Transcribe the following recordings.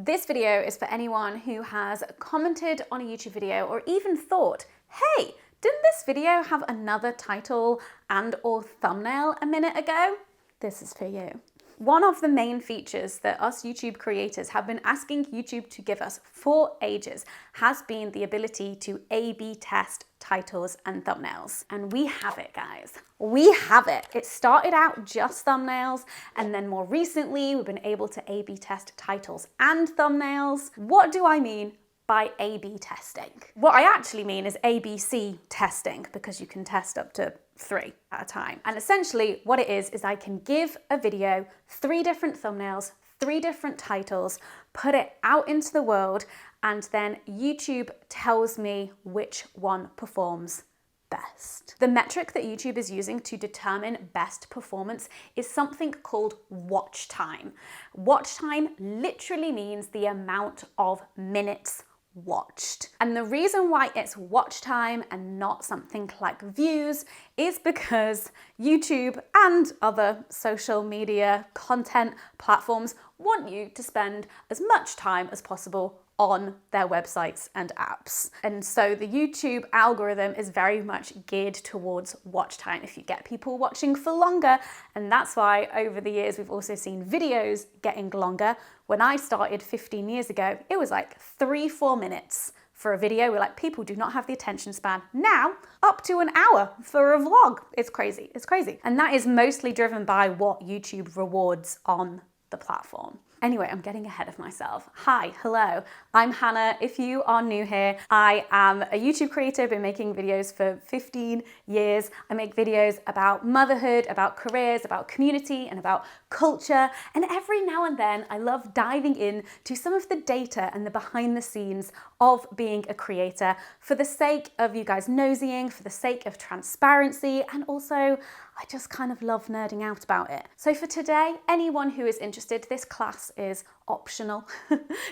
This video is for anyone who has commented on a YouTube video or even thought, hey, didn't this video have another title and or thumbnail a minute ago? This is for you. One of the main features that us YouTube creators have been asking YouTube to give us for ages has been the ability to A/B test titles and thumbnails. And we have it, guys. We have it. It started out just thumbnails, and then more recently, we've been able to A/B test titles and thumbnails. What do I mean by A/B testing? What I actually mean is ABC testing, because you can test up to 3 at a time. And essentially what it is I can give a video 3 different thumbnails, 3 different titles, put it out into the world, and then YouTube tells me which one performs best. The metric that YouTube is using to determine best performance is something called watch time. Watch time literally means the amount of minutes watched. And the reason why it's watch time and not something like views is because YouTube and other social media content platforms want you to spend as much time as possible on their websites and apps. And so the YouTube algorithm is very much geared towards watch time, if you get people watching for longer. And that's why over the years, we've also seen videos getting longer. When I started 15 years ago, it was like 3-4 minutes for a video. We're like, people do not have the attention span. Now, up to an hour for a vlog. It's crazy, it's crazy. And that is mostly driven by what YouTube rewards on the platform. Anyway, I'm getting ahead of myself. Hi, hello, I'm Hannah. If you are new here, I am a YouTube creator. I've been making videos for 15 years. I make videos about motherhood, about careers, about community, and about culture. And every now and then, I love diving in to some of the data and the behind the scenes of being a creator for the sake of you guys nosying, for the sake of transparency, and also I just kind of love nerding out about it. So for today, anyone who is interested, this class is optional.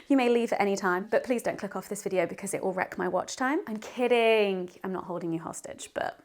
You may leave at any time, but please don't click off this video because it will wreck my watch time. I'm kidding. I'm not holding you hostage, but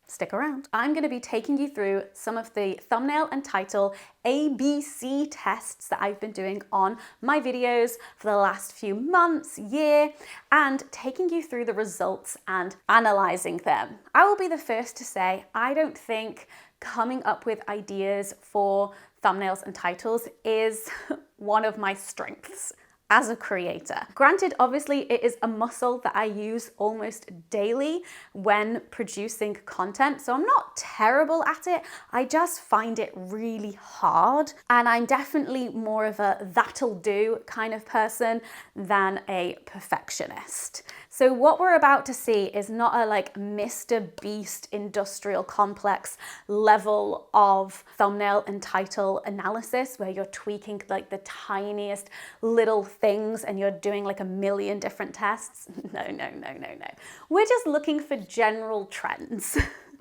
stick around. I'm going to be taking you through some of the thumbnail and title ABC tests that I've been doing on my videos for the last few months, year, and taking you through the results and analyzing them. I will be the first to say, I don't think coming up with ideas for thumbnails and titles is one of my strengths as a creator. Granted, obviously it is a muscle that I use almost daily when producing content, so I'm not terrible at it. I just find it really hard, and I'm definitely more of a that'll do kind of person than a perfectionist. So what we're about to see is not a like Mr. Beast industrial complex level of thumbnail and title analysis where you're tweaking like the tiniest little things and you're doing like a million different tests. No. We're just looking for general trends.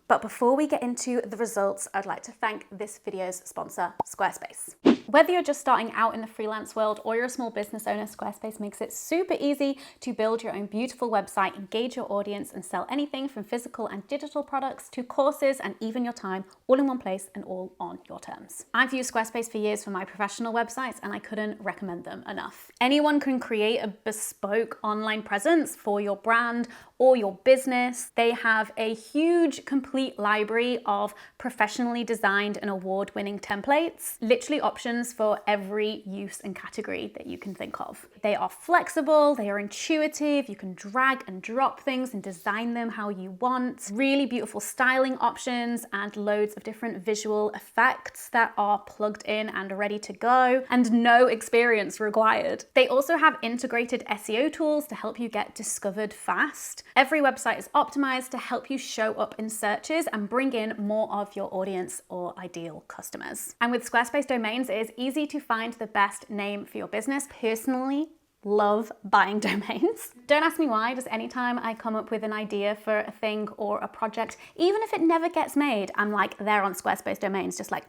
But before we get into the results, I'd like to thank this video's sponsor, Squarespace. Whether you're just starting out in the freelance world or you're a small business owner, Squarespace makes it super easy to build your own beautiful website, engage your audience, and sell anything from physical and digital products to courses and even your time, all in one place and all on your terms. I've used Squarespace for years for my professional websites and I couldn't recommend them enough. Anyone can create a bespoke online presence for your brand or your business. They have a huge complete library of professionally designed and award-winning templates, literally options for every use and category that you can think of. They are flexible, they are intuitive, you can drag and drop things and design them how you want. Really beautiful styling options and loads of different visual effects that are plugged in and ready to go, and no experience required. They also have integrated SEO tools to help you get discovered fast. Every website is optimized to help you show up in searches and bring in more of your audience or ideal customers. And with Squarespace domains, it is easy to find the best name for your business. Personally, love buying domains. Don't ask me why, just anytime I come up with an idea for a thing or a project, even if it never gets made, I'm like there on Squarespace domains, just like,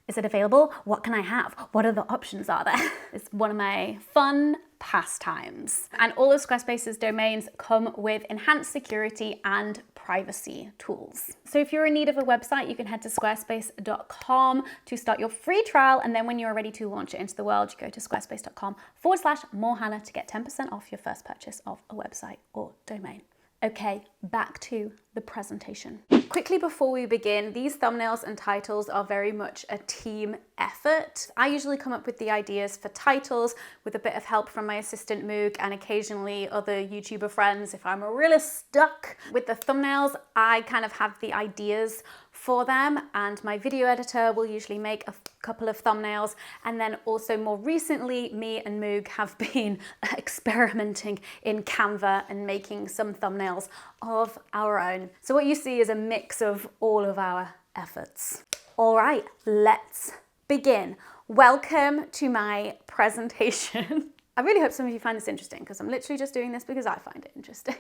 is it available? What can I have? What other options are there? It's one of my fun pastimes. And all of Squarespace's domains come with enhanced security and privacy tools. So if you're in need of a website, you can head to squarespace.com to start your free trial. And then when you're ready to launch it into the world, you go to squarespace.com/morehannah to get 10% off your first purchase of a website or domain. Okay, back to the presentation. Quickly before we begin, these thumbnails and titles are very much a team effort. I usually come up with the ideas for titles with a bit of help from my assistant Moog and occasionally other YouTuber friends. If I'm really stuck with the thumbnails, I kind of have the ideas for them, and my video editor will usually make a couple of thumbnails. And then also more recently, me and Moog have been experimenting in Canva and making some thumbnails of our own. So what you see is a mix of all of our efforts. All right, let's begin. Welcome to my presentation. I really hope some of you find this interesting because I'm literally just doing this because I find it interesting.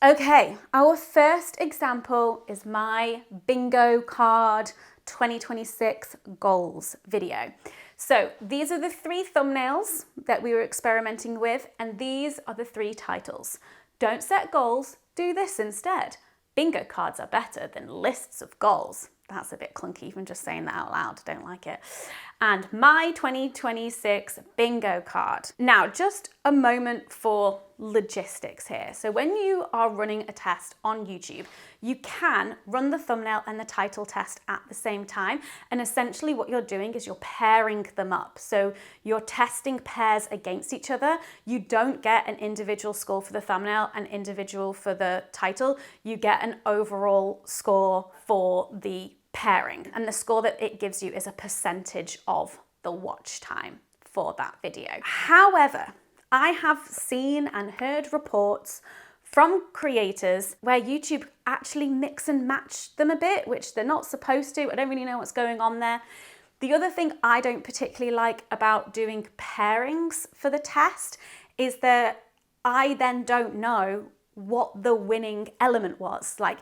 Okay, our first example is my bingo card 2026 goals video. So these are the 3 thumbnails that we were experimenting with, and these are the 3 titles. Don't set goals, do this instead. Bingo cards are better than lists of goals. That's a bit clunky, even just saying that out loud, don't like it. And my 2026 bingo card. Now, just a moment for logistics here. So when you are running a test on YouTube, you can run the thumbnail and the title test at the same time. And essentially what you're doing is you're pairing them up. So you're testing pairs against each other. You don't get an individual score for the thumbnail and individual for the title. You get an overall score for the pairing, and the score that it gives you is a percentage of the watch time for that video. However, I have seen and heard reports from creators where YouTube actually mix and match them a bit, which they're not supposed to. I don't really know what's going on there. The other thing I don't particularly like about doing pairings for the test is that I then don't know what the winning element was. Like,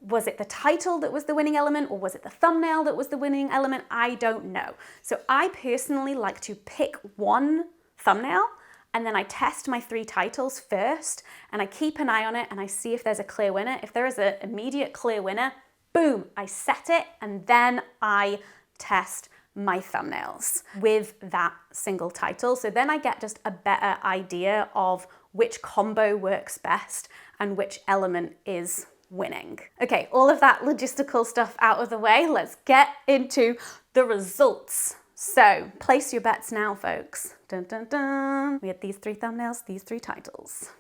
was it the title that was the winning element, or was it the thumbnail that was the winning element? I don't know. So I personally like to pick one thumbnail and then I test my 3 titles first and I keep an eye on it and I see if there's a clear winner. If there is an immediate clear winner, boom, I set it, and then I test my thumbnails with that single title. So then I get just a better idea of which combo works best and which element is winning. Okay, all of that logistical stuff out of the way, let's get into the results. So place your bets now, folks. Dun, dun, dun. We had these 3 thumbnails, these 3 titles.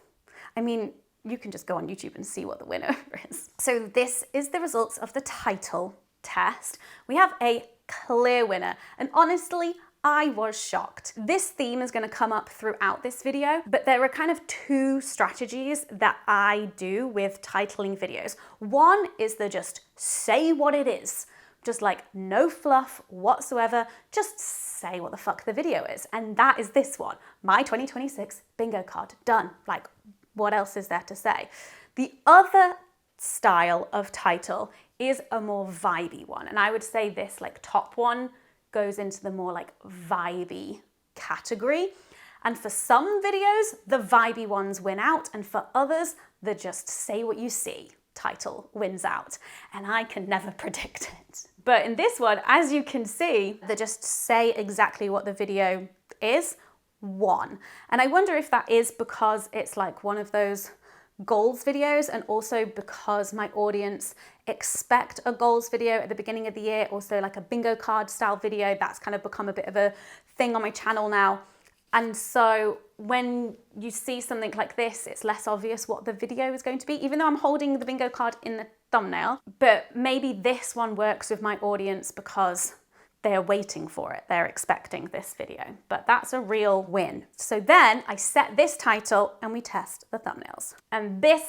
I mean, you can just go on YouTube and see what the winner is. So this is the results of the title test. We have a clear winner, and honestly, I was shocked. This theme is going to come up throughout this video, but there are kind of 2 strategies that I do with titling videos. One is the just say what it is. Just like no fluff whatsoever, just say what the fuck the video is. And that is this one, my 2026 bingo card, done. Like, what else is there to say? The other style of title is a more vibey one. And I would say this like top one goes into the more like vibey category. And for some videos, the vibey ones win out, and for others, the just say what you see title wins out. And I can never predict it. But in this one, as you can see, the just say exactly what the video is won. And I wonder if that is because it's like one of those goals videos, and also because my audience expect a goals video at the beginning of the year, also like a bingo card style video. That's kind of become a bit of a thing on my channel now. And so when you see something like this, it's less obvious what the video is going to be, even though I'm holding the bingo card in the thumbnail. But maybe this one works with my audience because they're waiting for it. They're expecting this video, but that's a real win. So then I set this title and we test the thumbnails. And this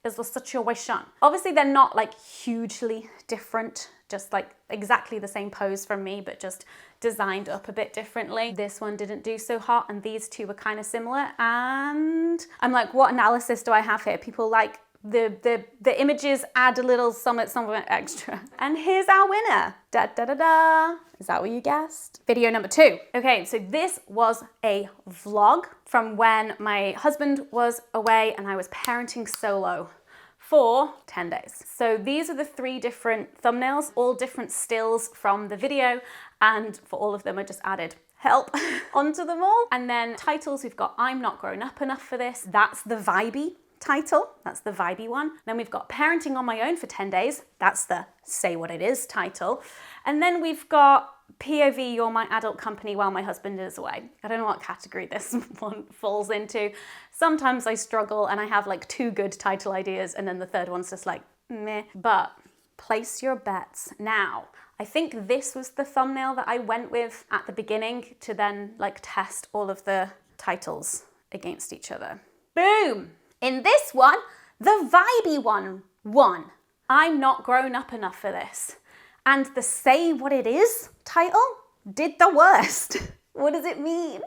is the situation. Obviously they're not like hugely different, just like exactly the same pose from me, but just designed up a bit differently. This one didn't do so hot and these 2 were kind of similar. And I'm like, what analysis do I have here? People like the images add a little something extra. And here's our winner. Da da da da. Is that what you guessed? Video number 2. Okay, so this was a vlog from when my husband was away and I was parenting solo for 10 days. So these are the 3 different thumbnails, all different stills from the video, and for all of them I just added help onto them all. And then titles, we've got I'm Not Grown Up Enough for This. That's the vibey title. That's the vibey one. Then we've got Parenting on My Own for 10 Days. That's the Say What It Is title. And then we've got POV, You're My Adult Company While My Husband Is Away. I don't know what category this one falls into. Sometimes I struggle and I have like 2 good title ideas and then the third one's just like meh. But place your bets now. I think this was the thumbnail that I went with at the beginning to then like test all of the titles against each other. Boom! In this one, the vibey one won. I'm not grown up enough for this. And the Say What It Is title did the worst. What does it mean?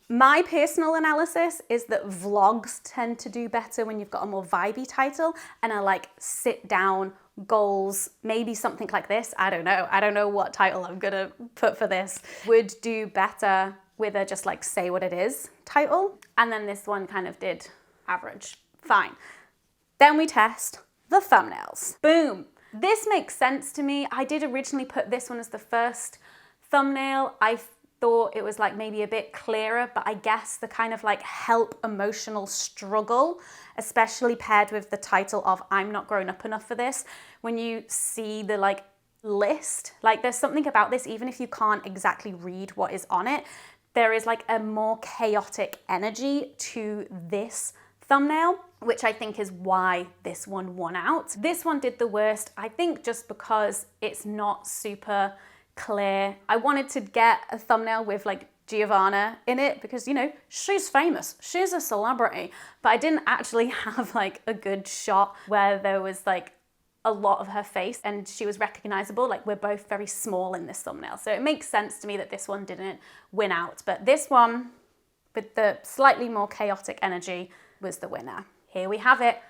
My personal analysis is that vlogs tend to do better when you've got a more vibey title and a like sit down goals, maybe something like this. I don't know. I don't know what title I'm gonna put for this. Would do better with a just like Say What It Is title. And then this one kind of did average. Fine. Then we test the thumbnails. Boom. This makes sense to me. I did originally put this one as the first thumbnail. I thought it was like maybe a bit clearer, but I guess the kind of like help emotional struggle, especially paired with the title of I'm Not Grown Up Enough for This, when you see the like list, like there's something about this, even if you can't exactly read what is on it, there is like a more chaotic energy to this thumbnail, which I think is why this one won out. This one did the worst, I think just because it's not super clear. I wanted to get a thumbnail with like Giovanna in it because, you know, she's famous, she's a celebrity, but I didn't actually have like a good shot where there was like a lot of her face and she was recognizable. Like we're both very small in this thumbnail. So it makes sense to me that this one didn't win out, but this one with the slightly more chaotic energy was the winner. Here we have it.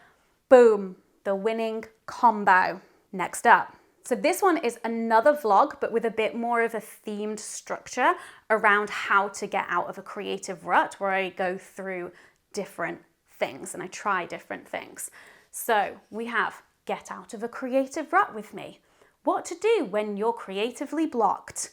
Boom, the winning combo. Next up. So this one is another vlog, but with a bit more of a themed structure around how to get out of a creative rut, where I go through different things and I try different things. So we have Get Out of a Creative Rut with Me. What to do when you're creatively blocked.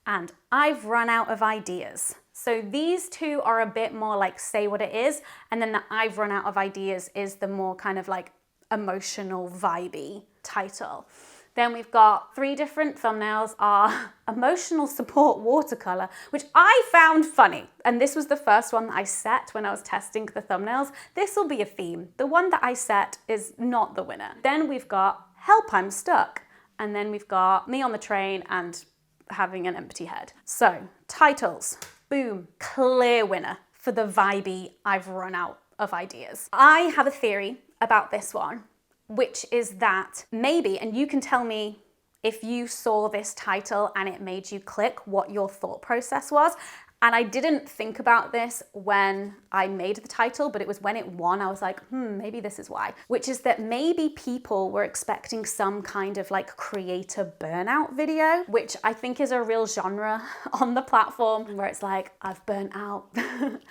And I've run out of ideas. So these 2 are a bit more like Say What It Is, and then the I've run out of ideas is the more kind of like emotional, vibey title. Then we've got 3 different thumbnails are emotional support watercolor, which I found funny. And this was the first one that I set when I was testing the thumbnails. This will be a theme. The one that I set is not the winner. Then we've got Help, I'm Stuck. And then we've got Me on the Train and Having an Empty Head. So titles, boom, clear winner for the vibey I've run out of ideas. I have a theory about this one, which is that maybe, and you can tell me if you saw this title and it made you click, what your thought process was. And I didn't think about this when I made the title, but it was when it won, I was like, maybe this is why. Which is that maybe people were expecting some kind of like creator burnout video, which I think is a real genre on the platform where it's like, I've burnt out.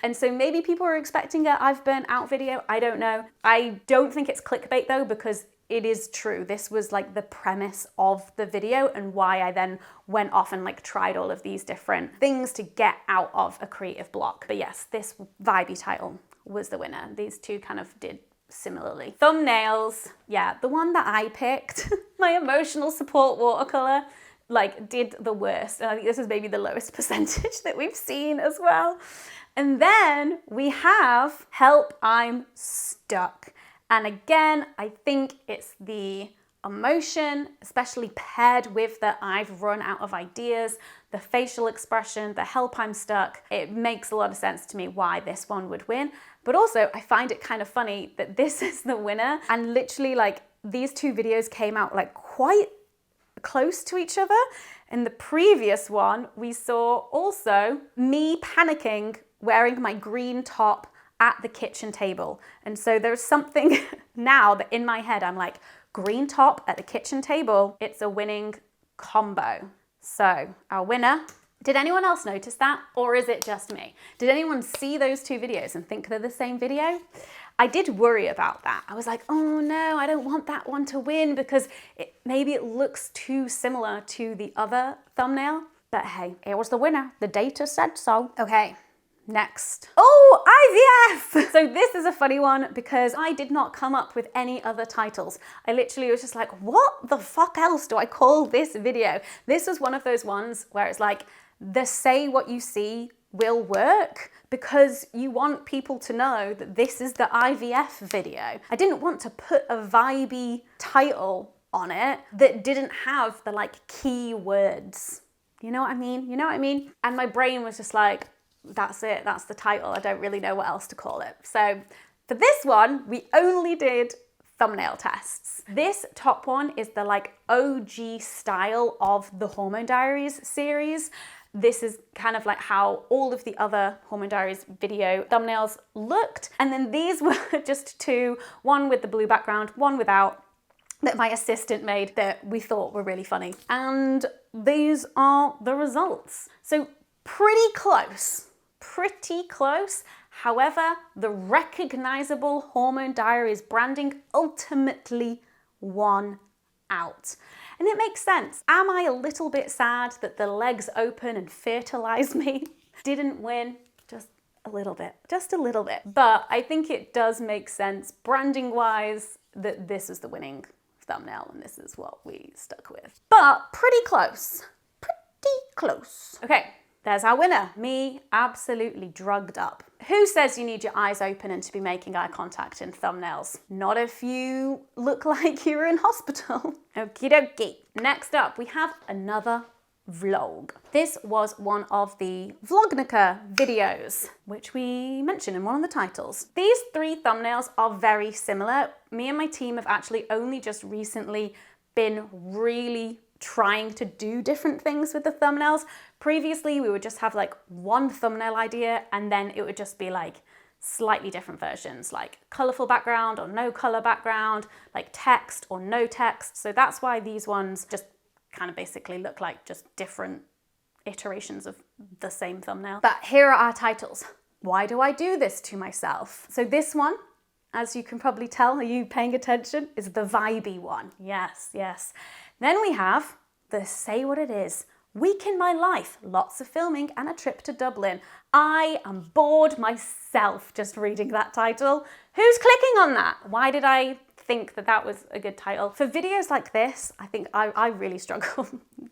And so maybe people were expecting a I've burnt out video, I don't know. I don't think it's clickbait though, because it is true. This was like the premise of the video and why I then went off and like tried all of these different things to get out of a creative block. But yes, this vibey title was the winner. These 2 kind of did similarly. Thumbnails, yeah, the one that I picked, my emotional support watercolor, like did the worst. And I think this is maybe the lowest percentage that we've seen as well. And then we have Help, I'm Stuck. And again, I think it's the emotion, especially paired with the I've run out of ideas, the facial expression, the Help, I'm Stuck. It makes a lot of sense to me why this one would win. But also I find it kind of funny that this is the winner and literally like these 2 videos came out like quite close to each other. In the previous one, we saw also me panicking, wearing my green top at the kitchen table. And so there's something now that in my head, I'm like, green top at the kitchen table, it's a winning combo. So our winner, did anyone else notice that? Or is it just me? Did anyone see those two videos and think they're the same video? I did worry about that. I was like, oh no, I don't want that one to win because maybe it looks too similar to the other thumbnail. But hey, it was the winner. The data said so. Okay, next. Oh, IVF! So this is a funny one because I did not come up with any other titles. I literally was just like, what the fuck else do I call this video? This was one of those ones where it's like, the say what you see will work because you want people to know that this is the IVF video. I didn't want to put a vibey title on it that didn't have the like key words. You know what I mean? You know what I mean? And my brain was just like, that's it, that's the title. I don't really know what else to call it. So for this one, we only did thumbnail tests. This top one is the like OG style of the Hormone Diaries series. This is kind of like how all of the other Hormone Diaries video thumbnails looked. And then these were just two, one with the blue background, one without, that my assistant made that we thought were really funny. And these are the results. So pretty close. However, the recognizable Hormone Diaries branding ultimately won out. And it makes sense. Am I a little bit sad that the legs open and fertilize me didn't win? Just a little bit, But I think it does make sense branding wise that this is the winning thumbnail and this is what we stuck with. But pretty close. Okay, there's our winner. Me, absolutely drugged up. Who says you need your eyes open and to be making eye contact in thumbnails? Not if you look like you're in hospital. Okie dokie. Next up, we have another vlog. This was one of the Vlognica videos, which we mentioned in one of the titles. These three thumbnails are very similar. Me and my team have actually only just recently been really trying to do different things with the thumbnails. Previously, we would just have like one thumbnail idea and then it would just be like slightly different versions, like colorful background or no color background, like text or no text. So that's why these ones just kind of basically look like just different iterations of the same thumbnail. But here are our titles. Why do I do this to myself? So this one, as you can probably tell, are you paying attention, is the vibey one. Yes, yes. Then we have the say what it is. Week in my life, lots of filming and a trip to Dublin. I am bored myself just reading that title. Who's clicking on that? Why did I think that that was a good title? For videos like this, I think I really struggle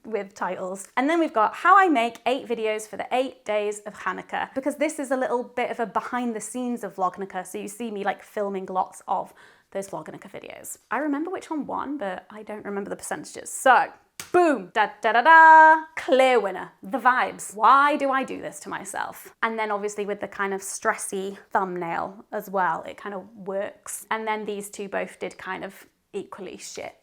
with titles. And then we've got how I make 8 videos for the 8 days of Hanukkah, because this is a little bit of a behind the scenes of Vlognica. So you see me like filming lots of those Vlognica videos. I remember which one won, but I don't remember the percentages. So boom, da da da da, clear winner, the vibes. Why do I do this to myself? And then obviously with the kind of stressy thumbnail as well, it kind of works. And then these two both did kind of equally shit.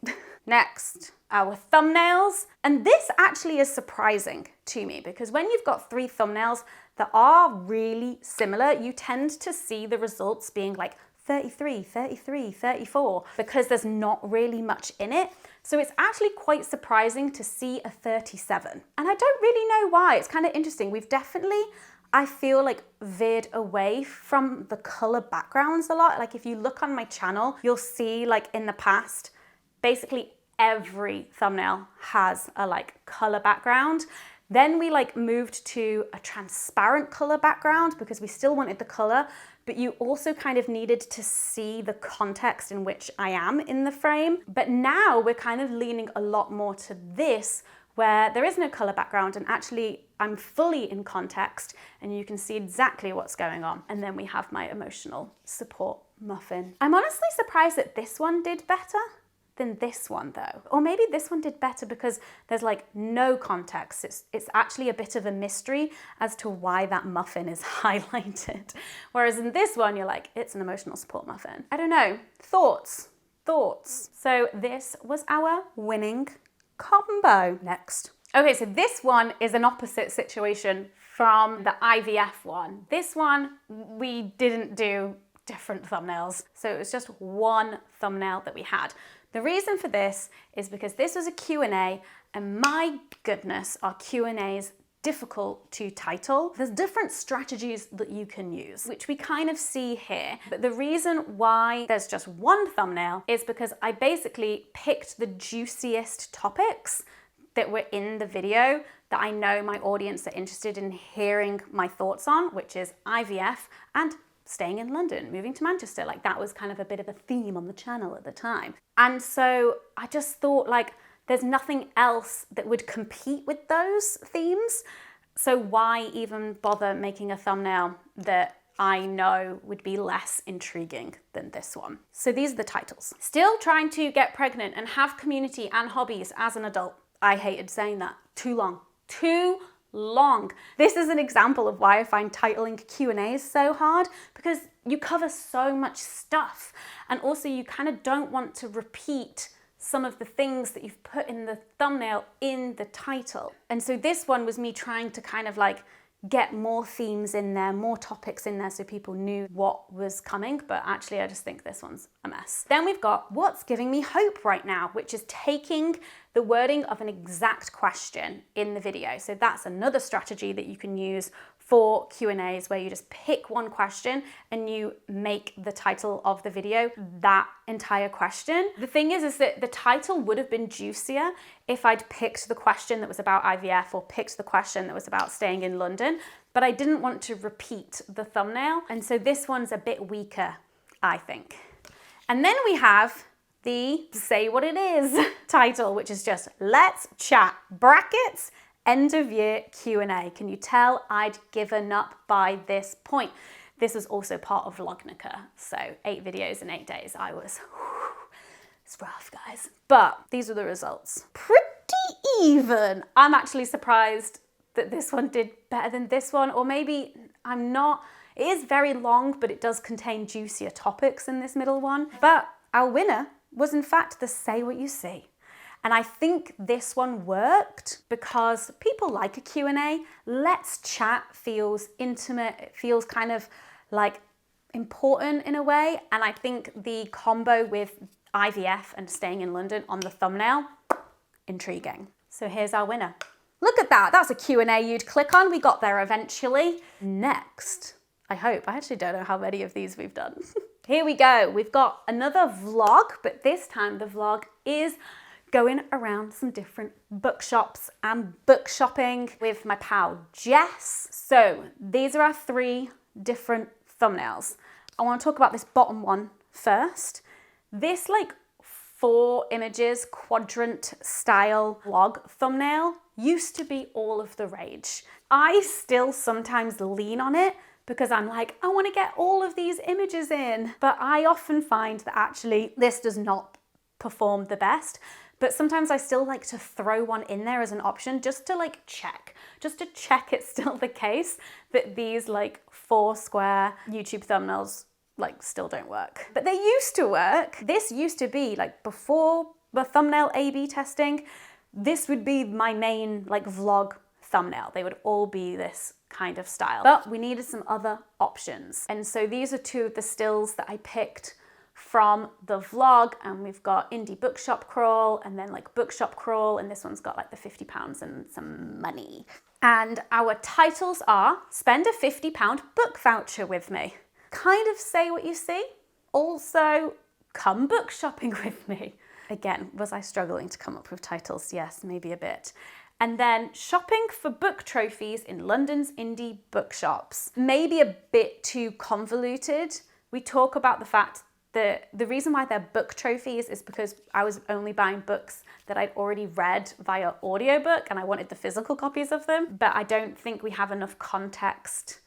Next, our thumbnails. And this actually is surprising to me because when you've got 3 thumbnails that are really similar, you tend to see the results being like 33, 33, 34, because there's not really much in it. So it's actually quite surprising to see a 37. And I don't really know why. It's kind of interesting. We've definitely, I feel like, veered away from the color backgrounds a lot. Like if you look on my channel, you'll see like in the past, basically every thumbnail has a like color background. Then we like moved to a transparent color background because we still wanted the color, but you also kind of needed to see the context in which I am in the frame. But now we're kind of leaning a lot more to this where there is no color background and actually I'm fully in context and you can see exactly what's going on. And then we have my emotional support muffin. I'm honestly surprised that this one did better than this one though. Or maybe this one did better because there's like no context. It's actually a bit of a mystery as to why that muffin is highlighted. Whereas in this one, you're like, it's an emotional support muffin. I don't know, thoughts. So this was our winning combo. Next. Okay, so this one is an opposite situation from the IVF one. This one, we didn't do different thumbnails. So it was just one thumbnail that we had. The reason for this is because this was a Q&A, and my goodness, are Q&As difficult to title. There's different strategies that you can use, which we kind of see here. But the reason why there's just one thumbnail is because I basically picked the juiciest topics that were in the video that I know my audience are interested in hearing my thoughts on, which is IVF and staying in London, moving to Manchester. Like, that was kind of a bit of a theme on the channel at the time. And so I just thought, like, there's nothing else that would compete with those themes. So why even bother making a thumbnail that I know would be less intriguing than this one? So these are the titles. Still trying to get pregnant and have community and hobbies as an adult. I hated saying that. Too long. Too long. This is an example of why I find titling Q&As so hard, because you cover so much stuff. And also you kind of don't want to repeat some of the things that you've put in the thumbnail in the title. And so this one was me trying to kind of like get more themes in there, more topics in there so people knew what was coming, but actually I just think this one's a mess. Then we've got what's giving me hope right now, which is taking the wording of an exact question in the video. So that's another strategy that you can use for Q&As, where you just pick one question and you make the title of the video that entire question. The thing is that the title would have been juicier if I'd picked the question that was about IVF or picked the question that was about staying in London, but I didn't want to repeat the thumbnail. And so this one's a bit weaker, I think. And then we have the say what it is title, which is just let's chat brackets end of year Q&A. Can you tell I'd given up by this point? This was also part of Vlognica. So 8 videos in 8 days. It's rough, guys. But these are the results. Pretty even. I'm actually surprised that this one did better than this one, or maybe I'm not. It is very long, but it does contain juicier topics in this middle one. But our winner was in fact the say what you see. And I think this one worked because people like a Q&A. Let's chat feels intimate. It feels kind of like important in a way. And I think the combo with IVF and staying in London on the thumbnail, intriguing. So here's our winner. Look at that. That's a Q&A you'd click on. We got there eventually. Next, I hope. I actually don't know how many of these we've done. Here we go. We've got another vlog, but this time the vlog is going around some different bookshops and book shopping with my pal Jess. So these are our 3 different thumbnails. I want to talk about this bottom one first. This like 4 images quadrant style vlog thumbnail used to be all of the rage. I still sometimes lean on it because I'm like, I want to get all of these images in. But I often find that actually this does not perform the best. But sometimes I still like to throw one in there as an option just to like check it's still the case that these like 4 square YouTube thumbnails like still don't work. But they used to work. This used to be like before the thumbnail A/B testing, this would be my main like vlog thumbnail. They would all be this kind of style. But we needed some other options. And so these are 2 of the stills that I picked from the vlog, and we've got indie bookshop crawl and then like bookshop crawl, and this one's got like the £50 and some money. And our titles are spend a £50 book voucher with me, kind of say what you see, also come book shopping with me. Again, was I struggling to come up with titles? Yes, maybe a bit. And then shopping for book trophies in London's indie bookshops. Maybe a bit too convoluted. We talk about the fact the reason why they're book trophies is because I was only buying books that I'd already read via audiobook and I wanted the physical copies of them. But I don't think we have enough context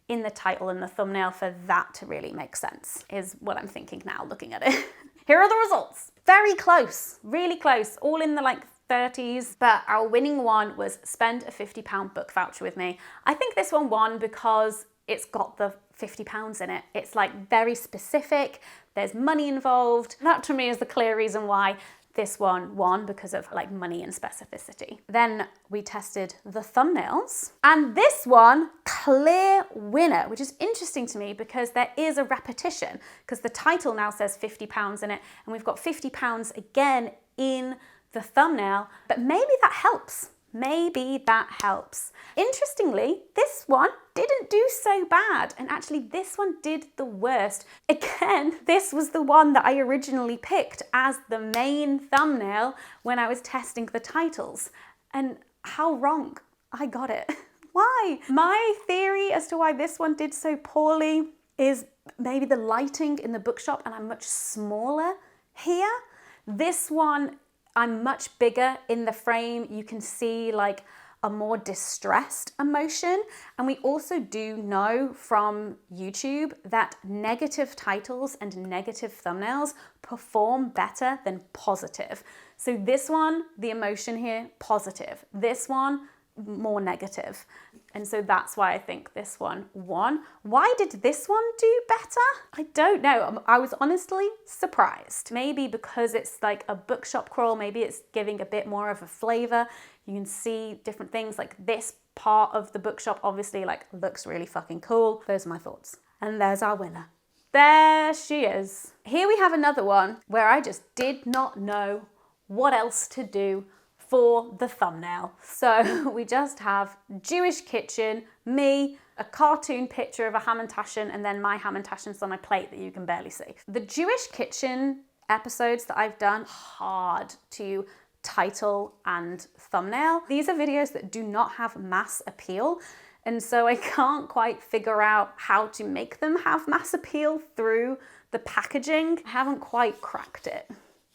in the title and the thumbnail for that to really make sense, is what I'm thinking now looking at it. Here are the results. Very close, really close, all in the like 30s, but our winning one was spend a £50 book voucher with me. I think this one won because it's got the £50 in it. It's like very specific, there's money involved. That to me is the clear reason why. This one won because of like money and specificity. Then we tested the thumbnails, and this one, clear winner, which is interesting to me because there is a repetition, because the title now says £50 in it, and we've got £50 again in the thumbnail, but maybe that helps. Maybe that helps. Interestingly, this one didn't do so bad, and actually this one did the worst. Again, this was the one that I originally picked as the main thumbnail when I was testing the titles. And how wrong I got it. Why? My theory as to why this one did so poorly is maybe the lighting in the bookshop, and I'm much smaller here. This one, I'm much bigger in the frame. You can see like a more distressed emotion. And we also do know from YouTube that negative titles and negative thumbnails perform better than positive. So this one, the emotion here, positive. This one, more negative. And so that's why I think this one won. Why did this one do better? I don't know. I was honestly surprised. Maybe because it's like a bookshop crawl, maybe it's giving a bit more of a flavor. You can see different things, like this part of the bookshop obviously like looks really fucking cool. Those are my thoughts. And there's our winner. There she is. Here we have another one where I just did not know what else to do for the thumbnail. So we just have Jewish kitchen, me, a cartoon picture of a hamantaschen, and then my hamantaschen's on a plate that you can barely see. The Jewish kitchen episodes that I've done, hard to title and thumbnail. These are videos that do not have mass appeal. And so I can't quite figure out how to make them have mass appeal through the packaging. I haven't quite cracked it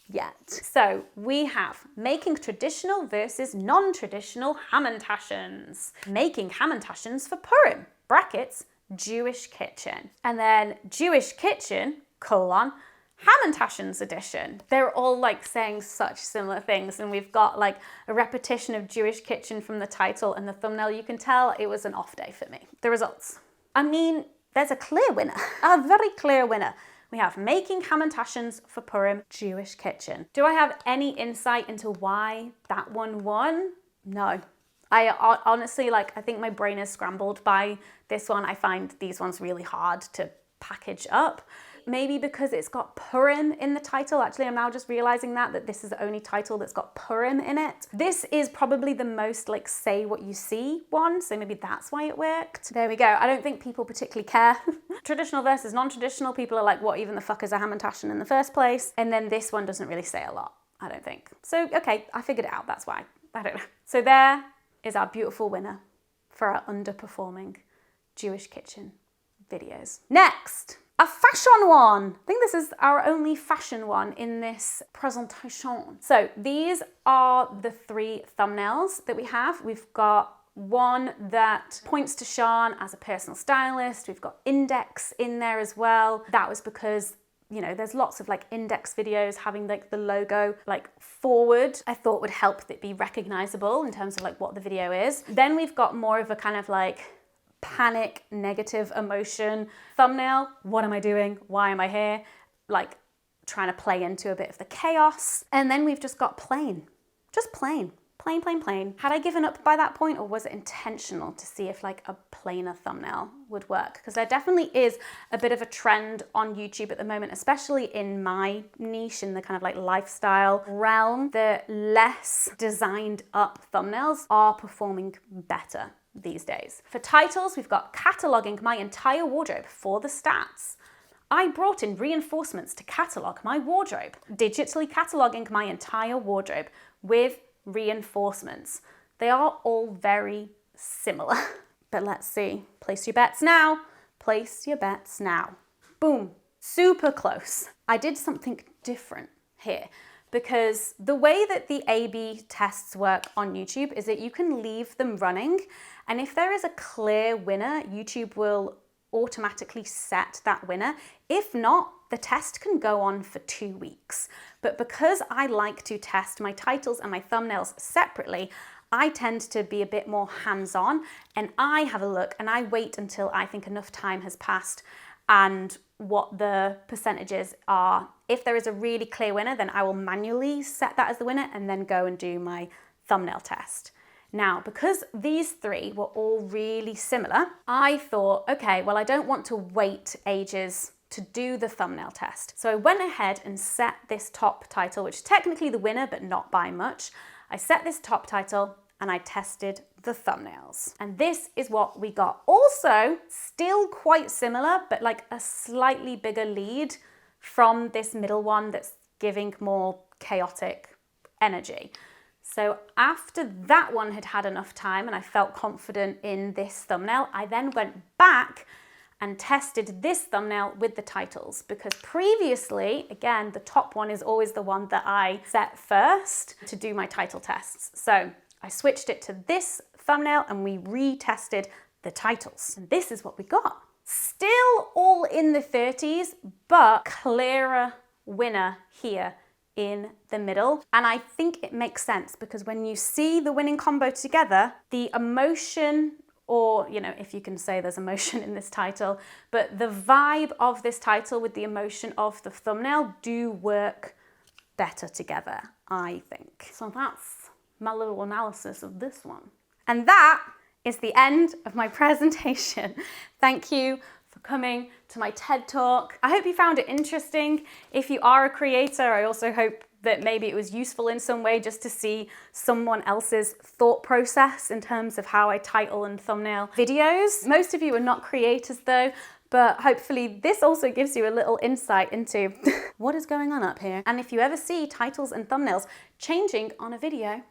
yet. So we have making traditional versus non-traditional hamantaschens. Making hamantaschens for Purim, brackets, Jewish kitchen. And then Jewish kitchen, colon, hamantaschens edition. They're all like saying such similar things, and we've got like a repetition of Jewish kitchen from the title and the thumbnail. You can tell it was an off day for me. The results. I mean, there's a clear winner, a very clear winner. We have making hamantaschens for Purim, Jewish kitchen. Do I have any insight into why that one won? No. I honestly, like, I think my brain is scrambled by this one. I find these ones really hard to package up. Maybe because it's got Purim in the title. Actually, I'm now just realizing that this is the only title that's got Purim in it. This is probably the most like say what you see one, so maybe that's why it worked. There we go. I don't think people particularly care. Traditional versus non-traditional, people are like, what even the fuck is a hamantaschen in the first place? And then this one doesn't really say a lot, I don't think. So, okay, I figured it out, that's why. I don't know. So there is our beautiful winner for our underperforming Jewish kitchen videos. Next, a fashion one. I think this is our only fashion one in this presentation. So these are the three thumbnails that we have. We've got one that points to Sean as a personal stylist. We've got Index in there as well. That was because, you know, there's lots of like Index videos having like the logo like forward. I thought would help it be recognizable in terms of like what the video is. Then we've got more of a kind of like panic, negative emotion thumbnail. What am I doing? Why am I here? Like trying to play into a bit of the chaos. And then we've just got plain, just plain. Plain, plain, plain. Had I given up by that point, or was it intentional to see if like a plainer thumbnail would work? Because there definitely is a bit of a trend on YouTube at the moment, especially in my niche, in the kind of like lifestyle realm. The less designed up thumbnails are performing better these days. For titles, we've got cataloging my entire wardrobe for the stats. I brought in reinforcements to catalog my wardrobe. Digitally cataloging my entire wardrobe with reinforcements. They are all very similar. But let's see. Place your bets now. Place your bets now. Boom. Super close. I did something different here because the way that the A/B tests work on YouTube is that you can leave them running, and if there is a clear winner, YouTube will automatically set that winner. If not, the test can go on for 2 weeks. But because I like to test my titles and my thumbnails separately, I tend to be a bit more hands-on, and I have a look and I wait until I think enough time has passed and what the percentages are. If there is a really clear winner, then I will manually set that as the winner and then go and do my thumbnail test. Now, because these three were all really similar, I thought, okay, well, I don't want to wait ages to do the thumbnail test. So I went ahead and set this top title, which is technically the winner, but not by much. I set this top title and I tested the thumbnails. And this is what we got. Also, still quite similar, but like a slightly bigger lead from this middle one that's giving more chaotic energy. So after that one had had enough time and I felt confident in this thumbnail, I then went back and tested this thumbnail with the titles, because previously, again, the top one is always the one that I set first to do my title tests. So I switched it to this thumbnail and we retested the titles. And this is what we got. Still all in the 30s, but clearer winner here in the middle. And I think it makes sense because when you see the winning combo together, the emotion, or, you know, if you can say there's emotion in this title, but the vibe of this title with the emotion of the thumbnail do work better together, I think. So that's my little analysis of this one. And that is the end of my presentation. Thank you for coming to my TED Talk. I hope you found it interesting. If you are a creator, I also hope that maybe it was useful in some way just to see someone else's thought process in terms of how I title and thumbnail videos. Most of you are not creators though, but hopefully this also gives you a little insight into what is going on up here. And if you ever see titles and thumbnails changing on a video,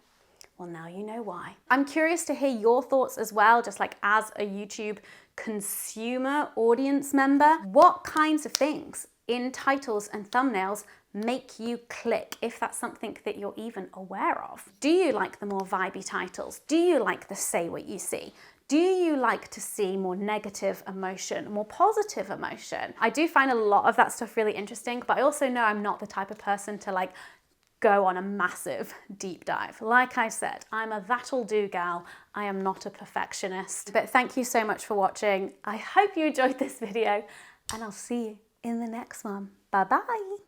well, now you know why. I'm curious to hear your thoughts as well, just like as a YouTube consumer audience member. What kinds of things in titles and thumbnails make you click, if that's something that you're even aware of? Do you like the more vibey titles? Do you like the say what you see? Do you like to see more negative emotion, more positive emotion? I do find a lot of that stuff really interesting, but I also know I'm not the type of person to like go on a massive deep dive. Like I said, I'm a that'll do gal. I am not a perfectionist. But thank you so much for watching. I hope you enjoyed this video and I'll see you in the next one. Bye-bye.